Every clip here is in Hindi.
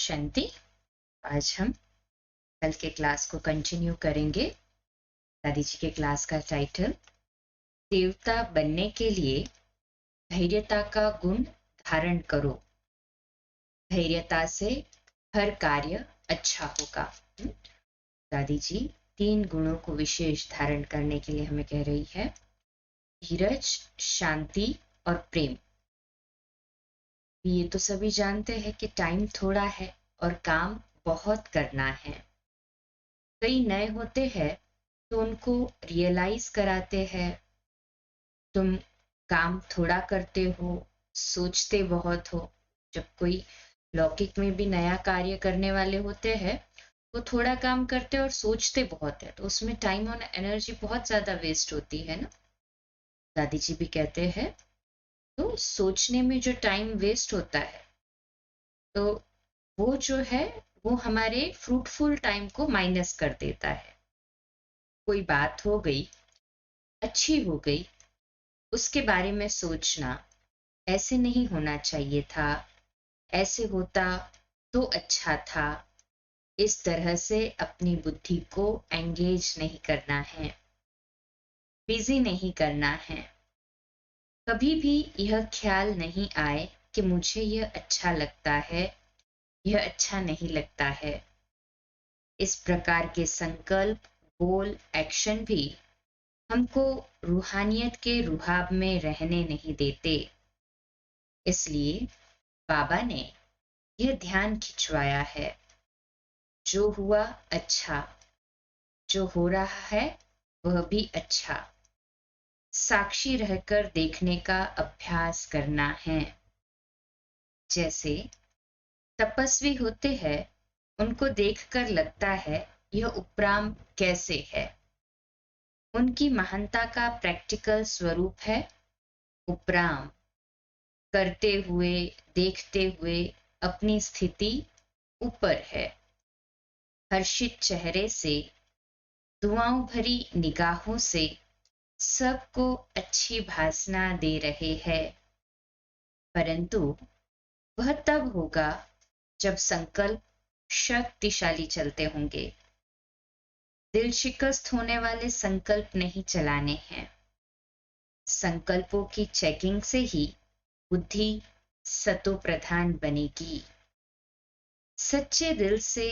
शांति। आज हम कल के क्लास को कंटिन्यू करेंगे। दादी जी के क्लास का टाइटल देवता बनने के लिए धैर्यता का गुण धारण करो। धैर्यता से हर कार्य अच्छा होगा। दादी जी 3 गुणों को विशेष धारण करने के लिए हमें कह रही है, धीरज, शांति और प्रेम। ये तो सभी जानते हैं कि टाइम थोड़ा है और काम बहुत करना है। कई नए होते हैं तो उनको रियलाइज कराते हैं, तुम काम थोड़ा करते हो, सोचते बहुत हो। जब कोई लौकिक में भी नया कार्य करने वाले होते हैं वो थोड़ा काम करते और सोचते बहुत है, तो उसमें टाइम और एनर्जी बहुत ज्यादा वेस्ट होती है ना। दादी जी भी कहते हैं तो सोचने में जो टाइम वेस्ट होता है तो वो जो है वो हमारे फ्रूटफुल टाइम को माइनस कर देता है। कोई बात हो गई, अच्छी हो गई, उसके बारे में सोचना, ऐसे नहीं होना चाहिए था, ऐसे होता तो अच्छा था, इस तरह से अपनी बुद्धि को एंगेज नहीं करना है, बिजी नहीं करना है। कभी भी यह ख्याल नहीं आए कि मुझे यह अच्छा लगता है, यह अच्छा नहीं लगता है। इस प्रकार के संकल्प, गोल, एक्शन भी हमको रूहानियत के रुहाब में रहने नहीं देते। इसलिए बाबा ने यह ध्यान खिंचवाया है, जो हुआ अच्छा, जो हो रहा है वह भी अच्छा। साक्षी रहकर देखने का अभ्यास करना है। जैसे तपस्वी होते हैं, उनको देखकर लगता है यह उपराम कैसे है। उनकी महानता का प्रैक्टिकल स्वरूप है उपराम। करते हुए, देखते हुए अपनी स्थिति ऊपर है। हर्षित चेहरे से, दुआओं भरी निगाहों से सबको अच्छी भासना दे रहे हैं। परंतु वह तब होगा जब संकल्प शक्तिशाली चलते होंगे। दिल शिकस्त होने वाले संकल्प नहीं चलाने हैं। संकल्पों की चेकिंग से ही बुद्धि सतो प्रधान बनेगी। सच्चे दिल से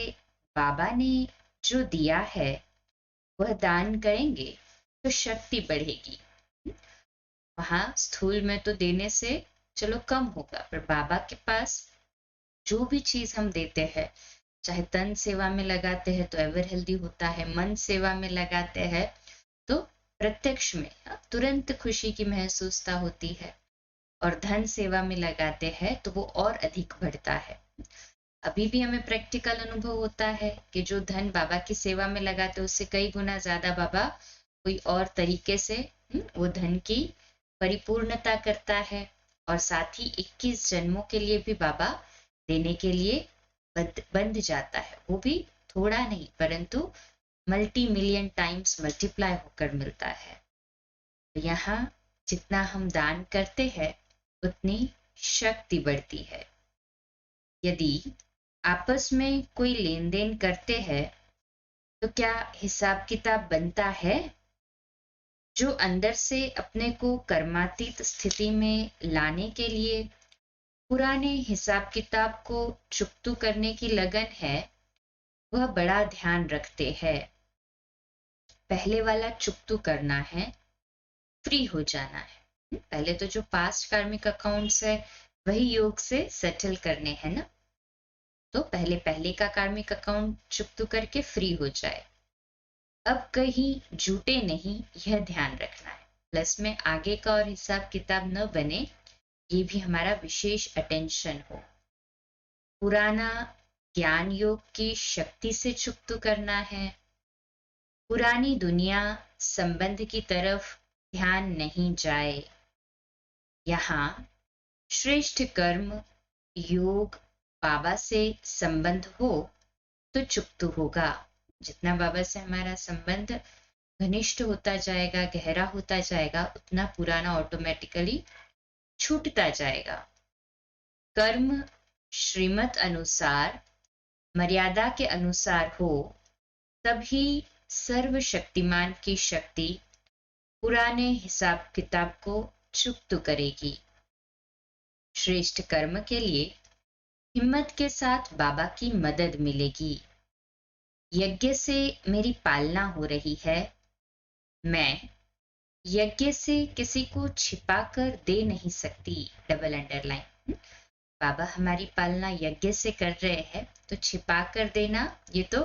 बाबा ने जो दिया है वह दान करेंगे तो शक्ति बढ़ेगी। वहां स्थूल में तो देने से चलो कम होगा, पर बाबा के पास जो भी चीज हम देते हैं, चाहे तन सेवा में लगाते हैं तो एवर हेल्दी होता है, मन सेवा में लगाते हैं तो प्रत्यक्ष में तुरंत खुशी की महसूसता होती है, और धन सेवा में लगाते हैं तो वो और अधिक बढ़ता है। अभी भी हमें प्रैक्टिकल अनुभव होता है कि जो धन बाबा की सेवा में लगाते हैं उससे कई गुना ज्यादा बाबा कोई और तरीके से वो धन की परिपूर्णता करता है, और साथ ही 21 जन्मों के लिए भी बाबा देने के लिए बंध जाता है। वो भी थोड़ा नहीं परंतु मल्टी मिलियन टाइम्स मल्टीप्लाई होकर मिलता है। तो यहाँ जितना हम दान करते हैं उतनी शक्ति बढ़ती है। यदि आपस में कोई लेन देन करते हैं तो क्या हिसाब किताब बनता है? जो अंदर से अपने को कर्मातीत स्थिति में लाने के लिए पुराने हिसाब किताब को चुकतू करने की लगन है, वह बड़ा ध्यान रखते हैं। पहले वाला चुकतू करना है, फ्री हो जाना है। पहले तो जो पास्ट कार्मिक अकाउंट्स है वही योग से सेटल करने हैं ना, तो पहले का कार्मिक अकाउंट चुकतू करके फ्री हो जाए। अब कहीं झूठे नहीं, यह ध्यान रखना है। प्लस में आगे का और हिसाब किताब न बने, ये भी हमारा विशेष अटेंशन हो। पुराना ज्ञान योग की शक्ति से चुकतू करना है। पुरानी दुनिया संबंध की तरफ ध्यान नहीं जाए। यहाँ श्रेष्ठ कर्म, योग, बाबा से संबंध हो तो चुकतू होगा। जितना बाबा से हमारा संबंध घनिष्ठ होता जाएगा, गहरा होता जाएगा, उतना पुराना ऑटोमेटिकली छूटता जाएगा। कर्म श्रीमत अनुसार मर्यादा के अनुसार हो, तभी सर्वशक्तिमान की शक्ति पुराने हिसाब किताब को चुकता करेगी। श्रेष्ठ कर्म के लिए हिम्मत के साथ बाबा की मदद मिलेगी। यज्ञ से मेरी पालना हो रही है। मैं यज्ञ से किसी को छिपा कर दे नहीं सकती। Double underline. बाबा हमारी पालना यज्ञ से कर रहे हैं, तो छिपा कर देना ये तो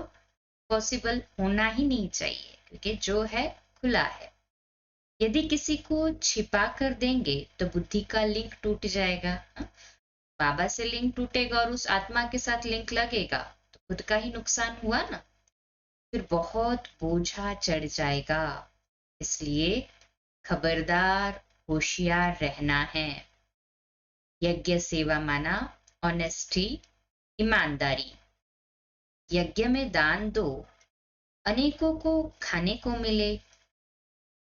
पॉसिबल होना ही नहीं चाहिए, क्योंकि जो है खुला है। यदि किसी को छिपा कर देंगे तो बुद्धि का लिंक टूट जाएगा। बाबा से लिंक टूटेगा और उस आत्मा के साथ लिंक लगेगा तो खुद का ही नुकसान हुआ ना। फिर बहुत बोझा चढ़ जाएगा। इसलिए खबरदार, होशियार रहना है। यज्ञ सेवा माना ऑनेस्टी, ईमानदारी। यज्ञ में दान दो, अनेकों को खाने को मिले।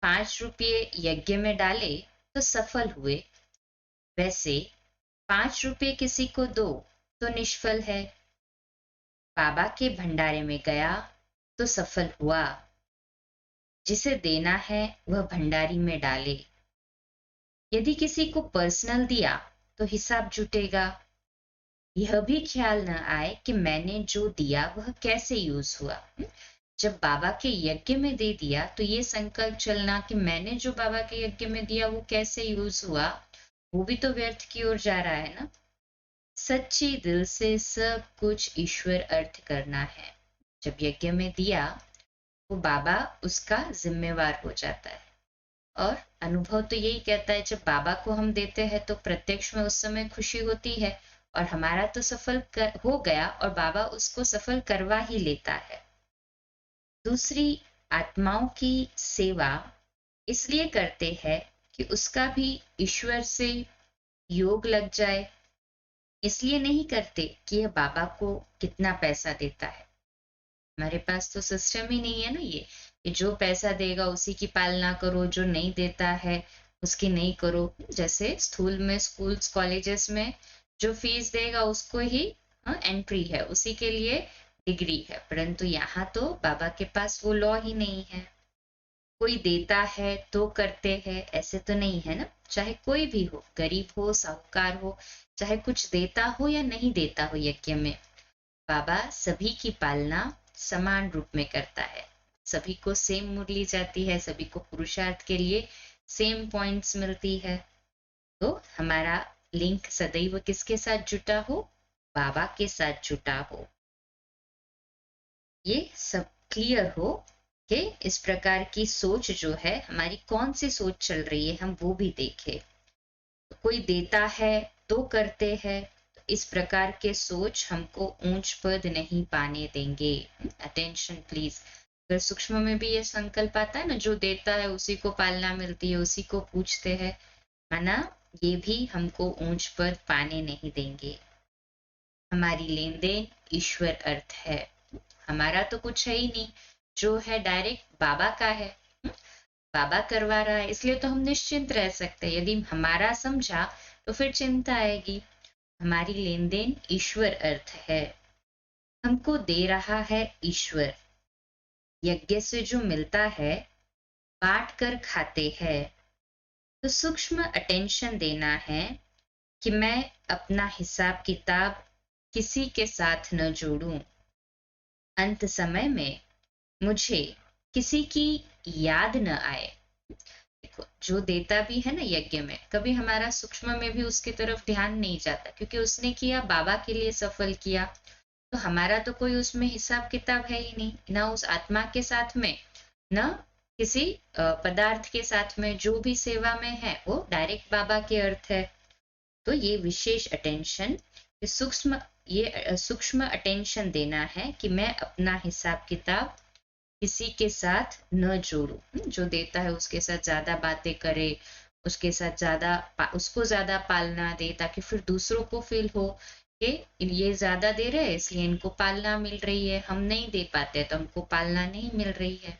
5 रुपये यज्ञ में डाले तो सफल हुए, वैसे 5 रुपये किसी को दो तो निष्फल है। बाबा के भंडारे में गया तो सफल हुआ। जिसे देना है वह भंडारी में डाले। यदि किसी को पर्सनल दिया तो हिसाब जुटेगा। यह भी ख्याल न आए कि मैंने जो दिया वह कैसे यूज हुआ। जब बाबा के यज्ञ में दे दिया तो ये संकल्प चलना कि मैंने जो बाबा के यज्ञ में दिया वो कैसे यूज हुआ, वो भी तो व्यर्थ की ओर जा रहा है ना। सच्ची दिल से सब कुछ ईश्वर अर्थ करना है। जब यज्ञ में दिया वो बाबा उसका जिम्मेवार हो जाता है। और अनुभव तो यही कहता है, जब बाबा को हम देते हैं तो प्रत्यक्ष में उस समय खुशी होती है और हमारा तो हो गया और बाबा उसको सफल करवा ही लेता है। दूसरी, आत्माओं की सेवा इसलिए करते हैं कि उसका भी ईश्वर से योग लग जाए। इसलिए नहीं करते कि यह बाबा को कितना पैसा देता है। हमारे पास तो सिस्टम ही नहीं है ना ये कि जो पैसा देगा उसी की पालना करो, जो नहीं देता है उसकी नहीं करो। जैसे स्थूल में स्कूल्स कॉलेजेस में जो फीस देगा उसको ही एंट्री है, उसी के लिए डिग्री है। परंतु यहाँ तो बाबा के पास वो लॉ ही नहीं है। कोई देता है तो करते हैं, ऐसे तो नहीं है ना। चाहे कोई भी हो, गरीब हो, साहूकार हो, चाहे कुछ देता हो या नहीं देता हो, यज्ञ में बाबा सभी की पालना समान रूप में करता है। सभी को सेम मुरली जाती है, सभी को पुरुषार्थ के लिए सेम पॉइंट्स मिलती है। तो हमारा लिंक सदैव किसके साथ जुटा हो? बाबा के साथ जुटा हो। ये सब क्लियर हो कि इस प्रकार की सोच जो है हमारी, कौन सी सोच चल रही है, हम वो भी देखें। तो कोई देता है तो करते हैं, तो इस प्रकार के सोच हमको ऊंच पद नहीं पाने देंगे। Attention please. अगर सूक्ष्म में भी ये संकल्प आता है ना, जो देता है उसी को पालना मिलती है, उसी को पूछते हैं, माना ये भी हमको ऊंच पद पाने नहीं देंगे। हमारी लेन देन ईश्वर अर्थ है। हमारा तो कुछ है ही नहीं, जो है डायरेक्ट बाबा का है। बाबा करवा रहा है, इसलिए तो हम निश्चिंत रह सकते हैं। यदि हमारा समझा तो फिर चिंता आएगी। हमारी लेन देन ईश्वर अर्थ है। हमको दे रहा है ईश्वर। यज्ञ से जो मिलता है बांट कर खाते हैं। तो सूक्ष्म अटेंशन देना है कि मैं अपना हिसाब किताब किसी के साथ न जोड़ूं। अंत समय में मुझे किसी की याद न आए। देखो, जो देता भी है ना यज्ञ में, कभी हमारा सूक्ष्म में भी उसकी तरफ ध्यान नहीं जाता, क्योंकि उसने किया बाबा के लिए, सफल किया। तो हमारा तो कोई उसमें हिसाब किताब है ही नहीं, ना उस आत्मा के साथ में, ना किसी पदार्थ के साथ में। जो भी सेवा में है वो डायरेक्ट बाबा के अर्थ है। तो ये विशेष अटेंशन, ये सूक्ष्म अटेंशन देना है कि मैं अपना हिसाब किताब किसी के साथ न जोड़ूं। जो देता है उसके साथ ज्यादा बातें करे, उसके साथ उसको ज्यादा पालना दे, ताकि फिर दूसरों को फील हो कि ये ज्यादा दे रहे हैं इसलिए इनको पालना मिल रही है, हम नहीं दे पाते तो हमको पालना नहीं मिल रही है।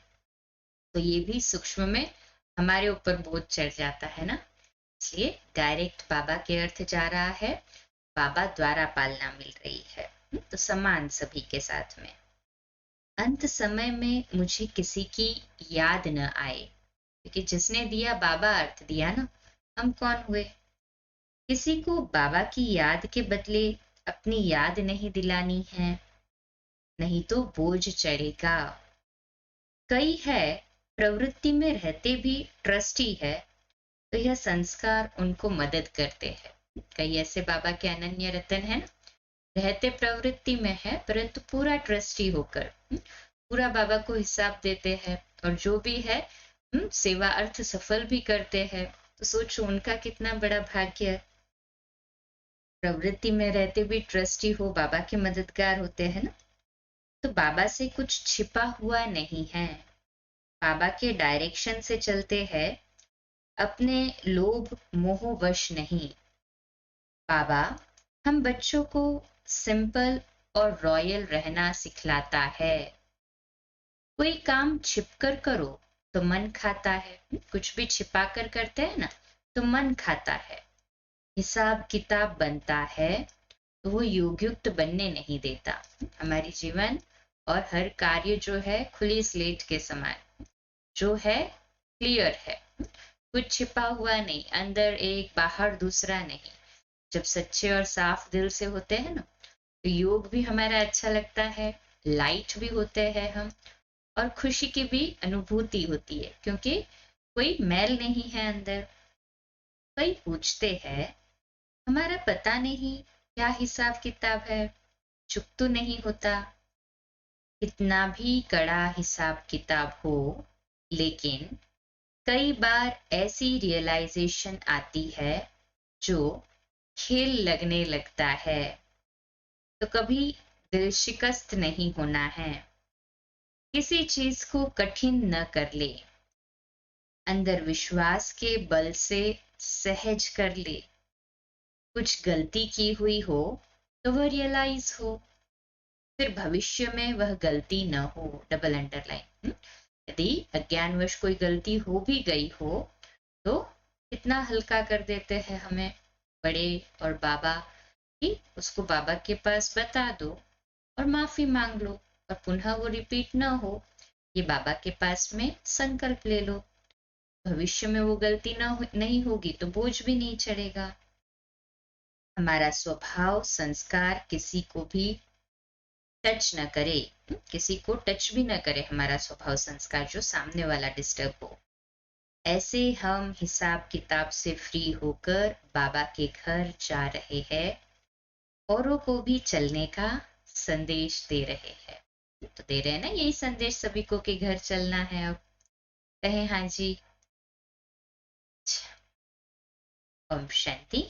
तो ये भी सूक्ष्म में हमारे ऊपर बोझ चढ़ जाता है ना। इसलिए डायरेक्ट बाबा के अर्थ जा रहा है, बाबा द्वारा पालना मिल रही है। तो समान सभी के साथ में। अंत समय में मुझे किसी की याद न आए, क्योंकि जिसने दिया बाबा अर्थ दिया ना, हम कौन हुए। किसी को बाबा की याद के बदले अपनी याद नहीं दिलानी है, नहीं तो बोझ चढ़ेगा। कई है प्रवृत्ति में रहते भी ट्रस्टी है, तो यह संस्कार उनको मदद करते हैं। कई ऐसे बाबा के अनन्य रतन है ना, रहते प्रवृत्ति में है परंतु पूरा ट्रस्टी होकर पूरा बाबा को हिसाब देते हैं, और जो भी है सेवा अर्थ सफल भी करते हैं। तो सोचो उनका कितना बड़ा भाग्य है। प्रवृत्ति में रहते भी ट्रस्टी हो, बाबा के मददगार होते हैं ना। तो बाबा से कुछ छिपा हुआ नहीं है, बाबा के डायरेक्शन से चलते हैं, अपने लोभ मोह वश नहीं। बाबा हम बच्चों को सिंपल और रॉयल रहना सिखलाता है। कोई काम छिपकर करो तो मन खाता है, कुछ भी छिपा कर करते हैं ना तो मन खाता है। हिसाब किताब बनता है तो वो योगयुक्त बनने नहीं देता। हमारी जीवन और हर कार्य जो है खुली स्लेट के समान, जो है क्लियर है, कुछ छिपा हुआ नहीं, अंदर एक बाहर दूसरा नहीं। जब सच्चे और साफ दिल से होते हैं ना, तो योग भी हमारा अच्छा लगता है, लाइट भी होते हैं हम, और खुशी की भी अनुभूति होती है, क्योंकि कोई मैल नहीं है अंदर। कई पूछते हैं हमारा पता नहीं क्या हिसाब किताब है, चुप तो नहीं होता। कितना भी कड़ा हिसाब किताब हो, लेकिन कई बार ऐसी रियलाइजेशन आती है जो खेल लगने लगता है। तो कभी दिल शिकस्त नहीं होना है, किसी चीज को कठिन न कर ले, अंदर विश्वास के बल से सहज कर ले। कुछ गलती की हुई हो तो वह रियलाइज हो, फिर भविष्य में वह गलती न हो। Double underline. यदि अज्ञानवश कोई गलती हो भी गई हो तो इतना हल्का कर देते हैं हमें बड़े और बाबा कि उसको बाबा के पास बता दो और माफी मांग लो, और पुनः वो रिपीट ना हो, ये बाबा के पास में संकल्प ले लो। भविष्य में वो गलती नहीं होगी तो बोझ भी नहीं चढ़ेगा। हमारा स्वभाव संस्कार किसी को भी टच न करे, किसी को टच भी न करे हमारा स्वभाव संस्कार, जो सामने वाला डिस्टर्ब हो। ऐसे हम हिसाब किताब से फ्री होकर बाबा के घर जा रहे हैं, औरों को भी चलने का संदेश दे रहे हैं। तो दे रहे हैं ना यही संदेश सभी को कि घर चलना है। अब कहें हाँ जी। ओम शांति।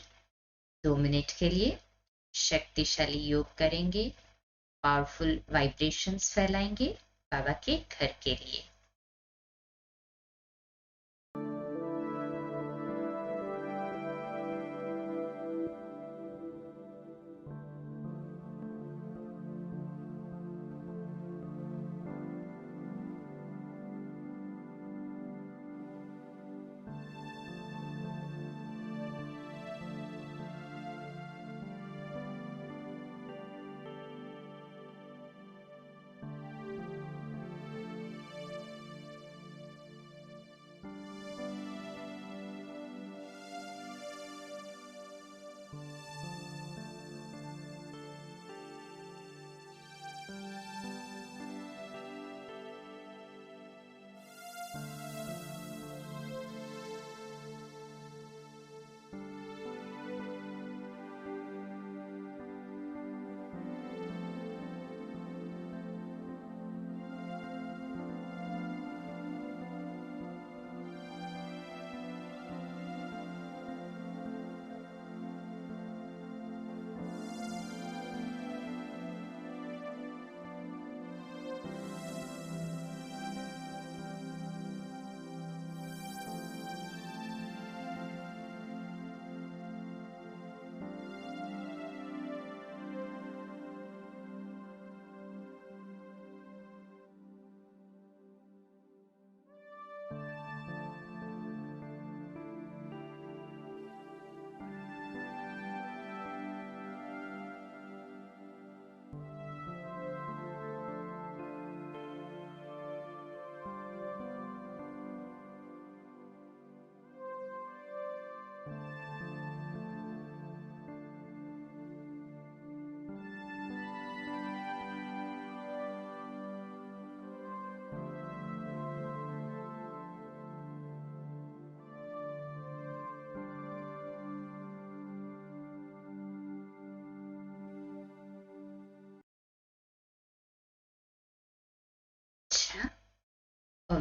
2 मिनट के लिए शक्तिशाली योग करेंगे, पावरफुल वाइब्रेशंस फैलाएंगे बाबा के घर के लिए।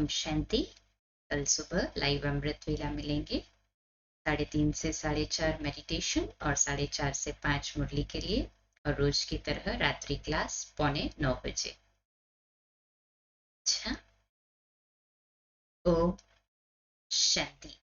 ओम शांति। कल सुबह लाइव अमृत वेला मिलेंगे 3:30 से 4:30 मेडिटेशन और 4:30 से 5 मुरली के लिए, और रोज की तरह रात्रि क्लास 8:45 बजे। अच्छा, ओम शांति।